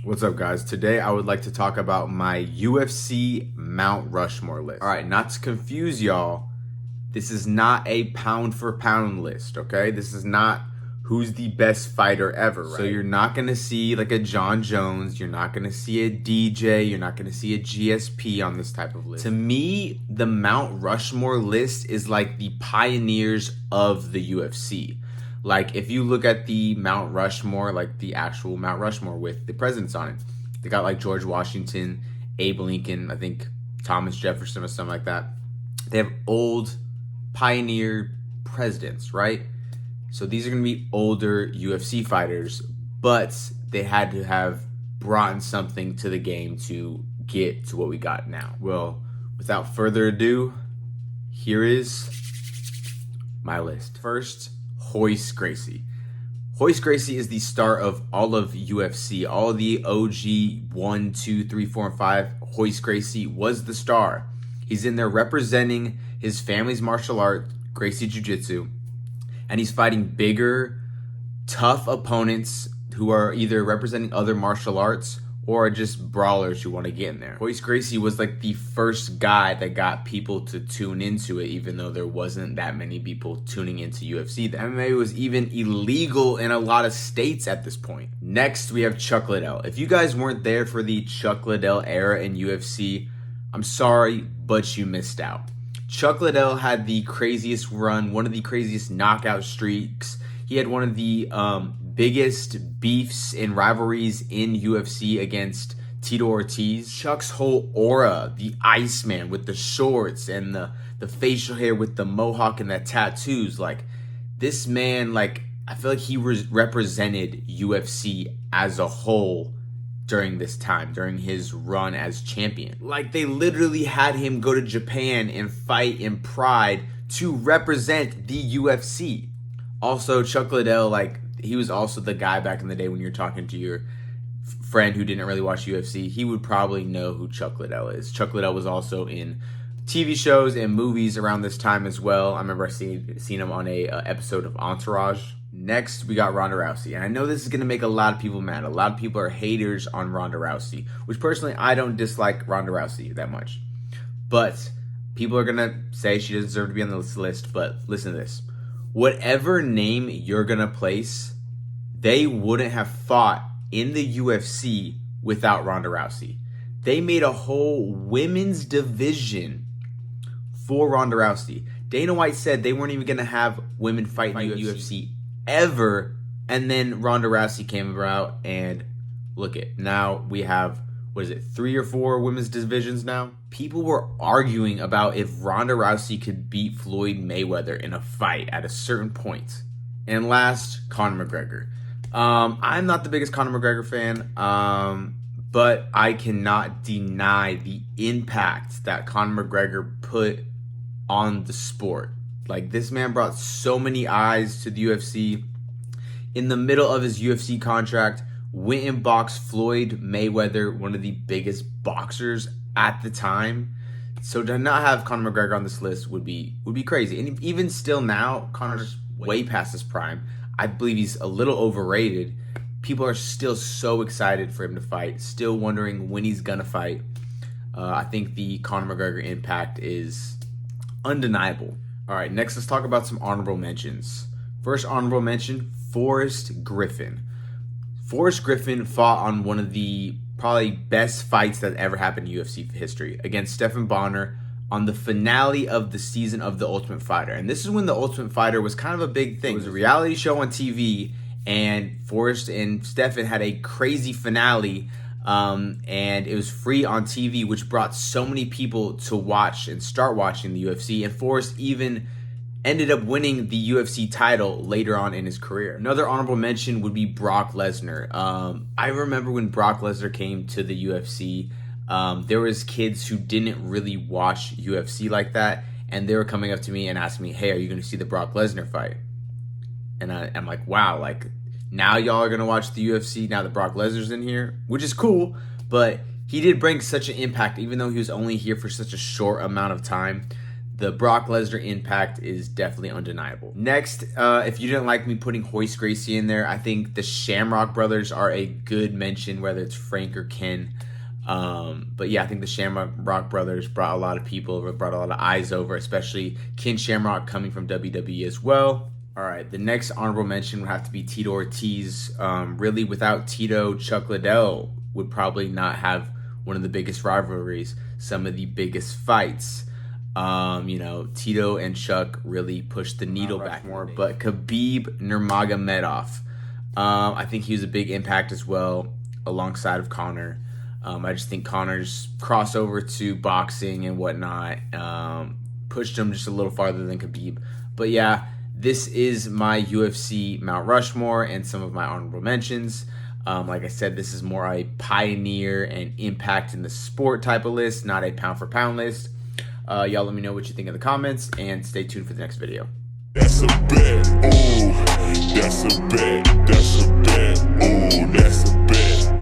What's up, guys? Today I would like to talk about my UFC Mount Rushmore list. All right, not to confuse y'all, this is not a pound for pound list, okay? This is not who's the best fighter ever, right? So you're not going to see like a John Jones, you're not going to see a DJ, you're not going to see a GSP on this type of list. To me, the Mount Rushmore list is like the pioneers of the UFC. Like, if you look at the Mount Rushmore, like the actual Mount Rushmore with the presidents on it, they got like George Washington, Abe Lincoln, I think Thomas Jefferson or something like that. They have old pioneer presidents, right? So these are going to be older UFC fighters, but they had to have brought something to the game to get to what we got now. Well, without further ado, here is my list. First, Royce Gracie. Royce Gracie is the star of all of UFC. All of the OG 1, 2, 3, 4, and 5. Royce Gracie was the star. He's in there representing his family's martial art, Gracie Jiu-Jitsu. And he's fighting bigger, tough opponents who are either representing other martial arts or just brawlers who want to get in there. Royce Gracie was like the first guy that got people to tune into it, even though there wasn't that many people tuning into UFC. The MMA was even illegal in a lot of states at this point. Next, we have Chuck Liddell. If you guys weren't there for the Chuck Liddell era in UFC, I'm sorry, but you missed out. Chuck Liddell had the craziest run, one of the craziest knockout streaks. He had one of the biggest beefs and rivalries in UFC against Tito Ortiz. Chuck's whole aura, the Iceman with the shorts and the facial hair with the mohawk and the tattoos, like this man, like I feel like he represented UFC as a whole during this time, during his run as champion. Like they literally had him go to Japan and fight in Pride to represent the UFC. Also, Chuck Liddell, like, he was also the guy back in the day when you're talking to your friend who didn't really watch UFC. He would probably know who Chuck Liddell is. Chuck Liddell was also in TV shows and movies around this time as well. I remember seeing him on a episode of Entourage. Next, we got Ronda Rousey. And I know this is going to make a lot of people mad. A lot of people are haters on Ronda Rousey, which personally, I don't dislike Ronda Rousey that much. But people are going to say she doesn't deserve to be on this list. But listen to this. Whatever name you're going to place, they wouldn't have fought in the UFC without Ronda Rousey. They made a whole women's division for Ronda Rousey. Dana White said they weren't even going to have women fight in the UFC ever. And then Ronda Rousey came about, and look it. Now we have, 3 or 4 women's divisions now? People were arguing about if Ronda Rousey could beat Floyd Mayweather in a fight at a certain point. And last, Conor McGregor. I'm not the biggest Conor McGregor fan, but I cannot deny the impact that Conor McGregor put on the sport. Like, this man brought so many eyes to the UFC. In the middle of his UFC contract, went and boxed Floyd Mayweather, one of the biggest boxers at the time. So to not have Conor McGregor on this list would be crazy. And even still now, Conor's way past his prime. I believe he's a little overrated. People are still so excited for him to fight, still wondering when he's gonna fight. I think the Conor McGregor impact is undeniable. All right, next let's talk about some honorable mentions. First honorable mention, Forrest Griffin. Forrest Griffin fought on one of the probably best fights that ever happened in UFC history against Stephan Bonner on the finale of the season of The Ultimate Fighter. And this is when The Ultimate Fighter was kind of a big thing. It was a reality show on TV, and Forrest and Stephan had a crazy finale, and it was free on TV, which brought so many people to watch and start watching the UFC. And Forrest even ended up winning the UFC title later on in his career. Another honorable mention would be Brock Lesnar. I remember when Brock Lesnar came to the UFC, there was kids who didn't really watch UFC like that, and they were coming up to me and asking me, hey, are you going to see the Brock Lesnar fight? And I'm like, wow, like, now y'all are going to watch the UFC now that Brock Lesnar's in here, which is cool, but he did bring such an impact, even though he was only here for such a short amount of time. the Brock Lesnar impact is definitely undeniable. Next, if you didn't like me putting Hoist Gracie in there, I think the Shamrock brothers are a good mention, whether it's Frank or Ken. But yeah, I think the Shamrock brothers brought a lot of people, brought a lot of eyes over, especially Ken Shamrock coming from WWE as well. All right, the next honorable mention would have to be Tito Ortiz. Really, without Tito, Chuck Liddell would probably not have one of the biggest rivalries, some of the biggest fights. Tito and Chuck really pushed the needle back more. But Khabib Nurmagomedov, I think he was a big impact as well, alongside of Conor. I just think Conor's crossover to boxing and whatnot pushed him just a little farther than Khabib. But yeah, this is my UFC Mount Rushmore and some of my honorable mentions. Like I said, this is more a pioneer and impact in the sport type of list, not a pound for pound list. Y'all let me know what you think in the comments, and stay tuned for the next video. That's a bet, ooh, that's a bet, that's a bet, ooh, that's a